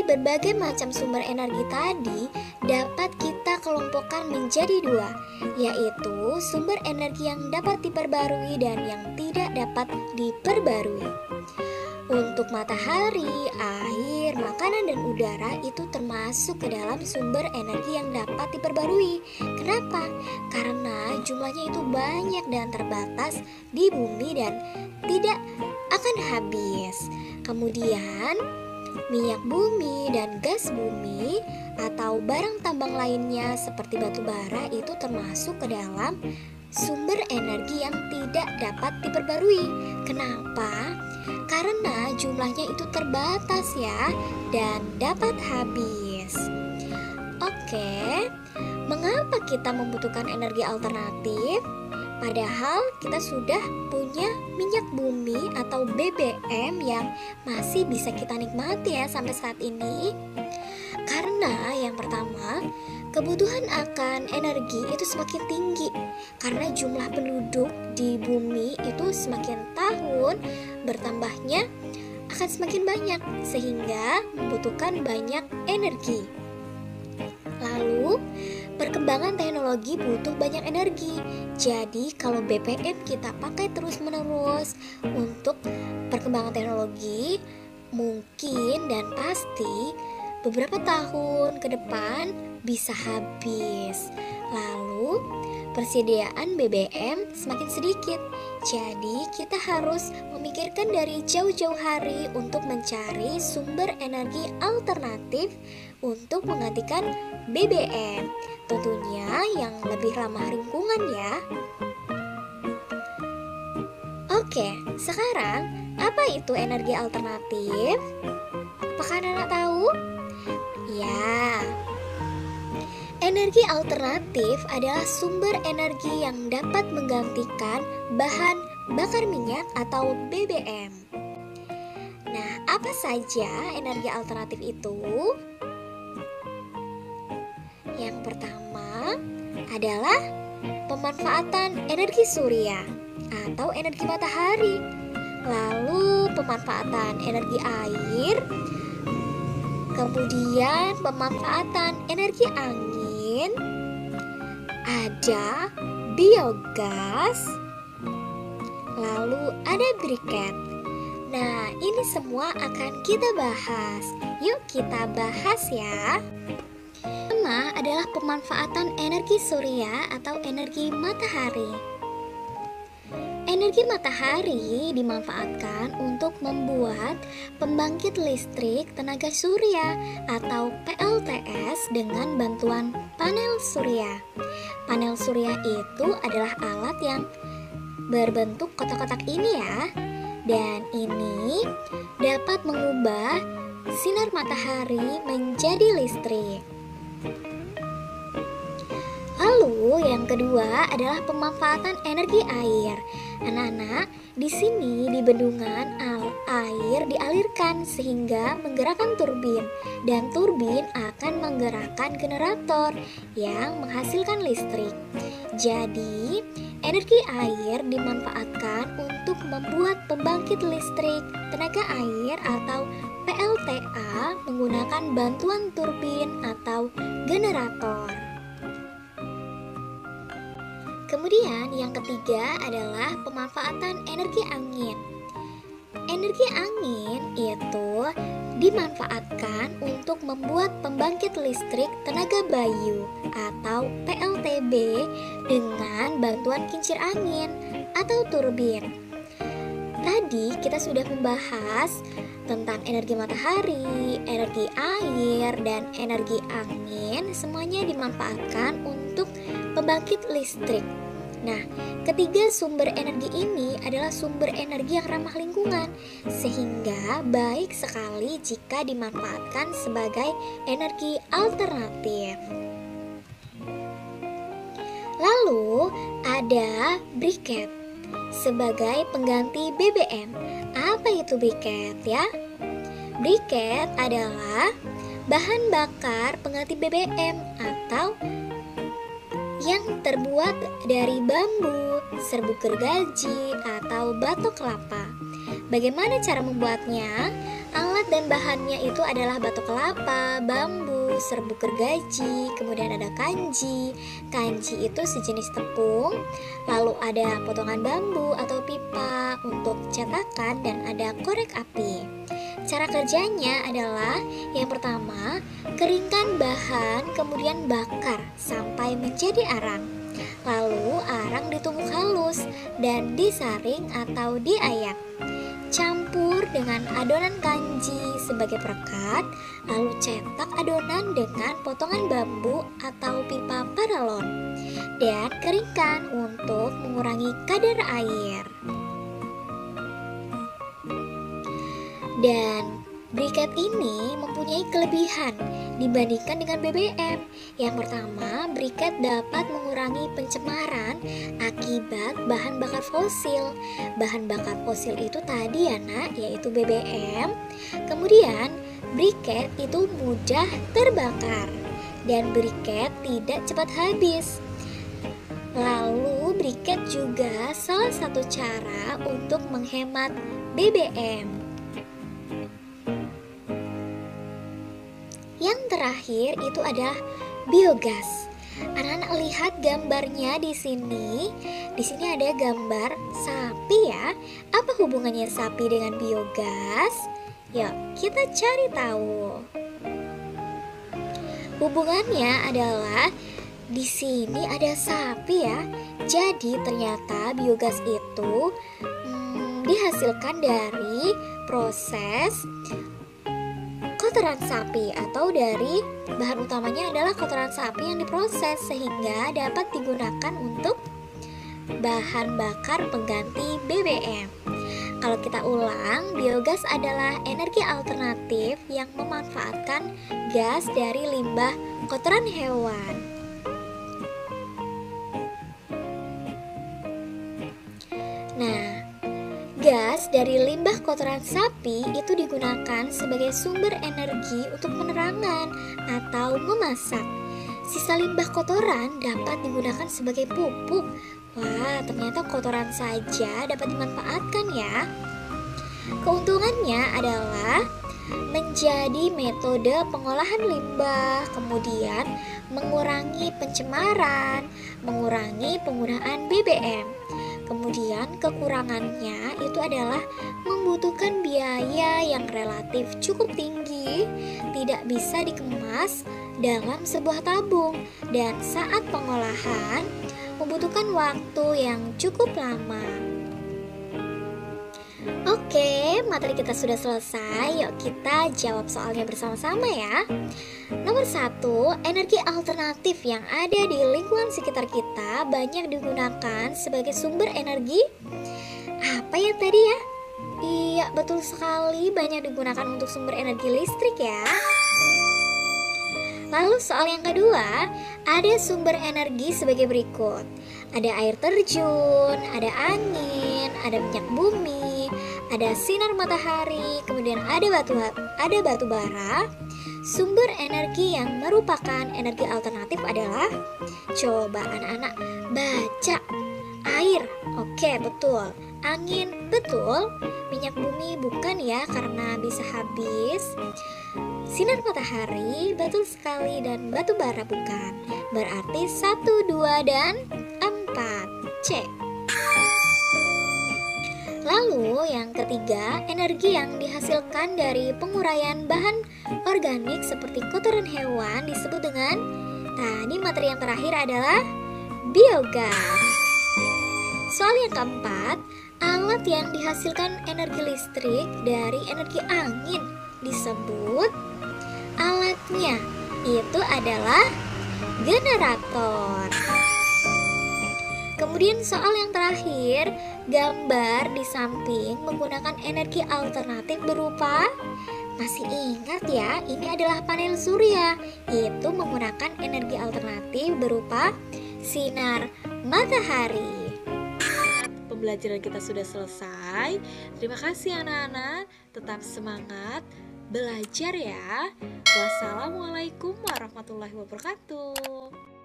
berbagai macam sumber energi tadi dapat kita kelompokkan menjadi dua, yaitu sumber energi yang dapat diperbarui dan yang tidak dapat diperbarui. Untuk matahari, air, makanan, dan udara itu termasuk ke dalam sumber energi yang dapat diperbarui. Kenapa? Karena jumlahnya itu banyak dan terbatas di bumi dan tidak akan habis. Kemudian, minyak bumi dan gas bumi atau barang tambang lainnya seperti batu bara itu termasuk ke dalam sumber energi yang tidak dapat diperbarui. Kenapa? Karena jumlahnya itu terbatas ya dan dapat habis. Oke, mengapa kita membutuhkan energi alternatif? Padahal kita sudah punya minyak bumi atau BBM yang masih bisa kita nikmati ya sampai saat ini. Karena yang pertama, kebutuhan akan energi itu semakin tinggi karena jumlah penduduk di bumi itu semakin tahun bertambahnya akan semakin banyak sehingga membutuhkan banyak energi. Lalu, perkembangan teknologi butuh banyak energi. Jadi, kalau BBM kita pakai terus-menerus untuk perkembangan teknologi, mungkin dan pasti beberapa tahun ke depan bisa habis. Lalu, persediaan BBM semakin sedikit. Jadi, kita harus memikirkan dari jauh-jauh hari untuk mencari sumber energi alternatif untuk menggantikan BBM. Tentunya yang lebih ramah lingkungan ya. Oke, sekarang apa itu energi alternatif? Apakah anak tahu? Ya, energi alternatif adalah sumber energi yang dapat menggantikan bahan bakar minyak atau BBM. Nah, apa saja energi alternatif itu? Yang pertama adalah pemanfaatan energi surya atau energi matahari, lalu pemanfaatan energi air, kemudian pemanfaatan energi angin, ada biogas, lalu ada briket. Nah, ini semua akan kita bahas. Yuk kita bahas ya. Pertama adalah pemanfaatan energi surya atau energi matahari. Energi matahari dimanfaatkan untuk membuat pembangkit listrik tenaga surya atau PLTS dengan bantuan panel surya. Panel surya itu adalah alat yang berbentuk kotak-kotak ini ya. Dan ini dapat mengubah sinar matahari menjadi listrik. Lalu yang kedua adalah pemanfaatan energi air. Anak-anak, di sini di bendungan air dialirkan sehingga menggerakkan turbin dan turbin akan menggerakkan generator yang menghasilkan listrik. Jadi, energi air dimanfaatkan untuk membuat pembangkit listrik tenaga air atau PLTA menggunakan bantuan turbin atau generator. Kemudian yang ketiga adalah pemanfaatan energi angin. Energi angin itu dimanfaatkan untuk membuat pembangkit listrik tenaga bayu atau PLTB dengan bantuan kincir angin atau turbin. Tadi kita sudah membahas tentang energi matahari, energi air, dan energi angin. Semuanya dimanfaatkan untuk pembangkit listrik. Nah, ketiga sumber energi ini adalah sumber energi yang ramah lingkungan, sehingga baik sekali jika dimanfaatkan sebagai energi alternatif. Lalu ada briket sebagai pengganti BBM. Apa itu briket ya? Briket adalah bahan bakar pengganti BBM atau yang terbuat dari bambu, serbuk gergaji, atau batok kelapa. Bagaimana cara membuatnya? Alat Alat dan bahannya itu adalah batu kelapa, bambu, serbuk gergaji, kemudian ada kanji. Kanji itu sejenis tepung, lalu ada potongan bambu atau pipa untuk cetakan, dan ada korek api. Cara kerjanya adalah yang pertama, keringkan bahan kemudian bakar sampai menjadi arang. Lalu arang ditumbuk halus dan disaring atau diayak. Campur dengan adonan kanji sebagai perekat, lalu cetak adonan dengan potongan bambu atau pipa paralon dan keringkan untuk mengurangi kadar air. Dan briket ini mempunyai kelebihan dibandingkan dengan BBM. Yang pertama, briket dapat mengurangi pencemaran akibat bahan bakar fosil. Bahan bakar fosil itu tadi ya nak, yaitu BBM. Kemudian, briket itu mudah terbakar dan briket tidak cepat habis. Lalu, briket juga salah satu cara untuk menghemat BBM. Yang terakhir itu adalah biogas. Anak-anak lihat gambarnya di sini. Di sini ada gambar sapi ya. Apa hubungannya sapi dengan biogas? Yuk, kita cari tahu. Hubungannya adalah di sini ada sapi ya. Jadi ternyata biogas itu dihasilkan dari proses kotoran sapi, atau dari bahan utamanya adalah kotoran sapi yang diproses sehingga dapat digunakan untuk bahan bakar pengganti BBM. Kalau kita ulang, biogas adalah energi alternatif yang memanfaatkan gas dari limbah kotoran hewan. Nah, gas dari limbah kotoran sapi itu digunakan sebagai sumber energi untuk penerangan atau memasak. Sisa limbah kotoran dapat digunakan sebagai pupuk. Wah, ternyata kotoran saja dapat dimanfaatkan ya. Keuntungannya adalah menjadi metode pengolahan limbah, kemudian mengurangi pencemaran, mengurangi penggunaan BBM. Kemudian kekurangannya itu adalah membutuhkan biaya yang relatif cukup tinggi, tidak bisa dikemas dalam sebuah tabung, dan saat pengolahan membutuhkan waktu yang cukup lama. Oke, materi kita sudah selesai. Yuk kita jawab soalnya bersama-sama ya. Nomor 1, energi alternatif yang ada di lingkungan sekitar kita banyak digunakan sebagai sumber energi. Apa ya tadi ya? Iya, betul sekali, banyak digunakan untuk sumber energi listrik ya. Lalu soal yang kedua, ada sumber energi sebagai berikut. Ada air terjun, ada angin, ada minyak bumi, ada sinar matahari, kemudian ada batu bara. Sumber energi yang merupakan energi alternatif adalah, coba anak-anak baca. Air, oke betul. Angin, betul. Minyak bumi bukan ya, karena bisa habis. Sinar matahari, betul sekali. Dan batu bara bukan. Berarti 1, 2, dan 4. C. Lalu yang ketiga, energi yang dihasilkan dari penguraian bahan organik seperti kotoran hewan disebut dengan, tadi materi yang terakhir adalah biogas. Soal yang keempat, alat yang dihasilkan energi listrik dari energi angin disebut, alatnya itu adalah generator. Kemudian soal yang terakhir, gambar di samping menggunakan energi alternatif berupa, masih ingat ya, ini adalah panel surya, yaitu menggunakan energi alternatif berupa sinar matahari. Pembelajaran kita sudah selesai. Terima kasih anak-anak, tetap semangat belajar ya. Wassalamualaikum warahmatullahi wabarakatuh.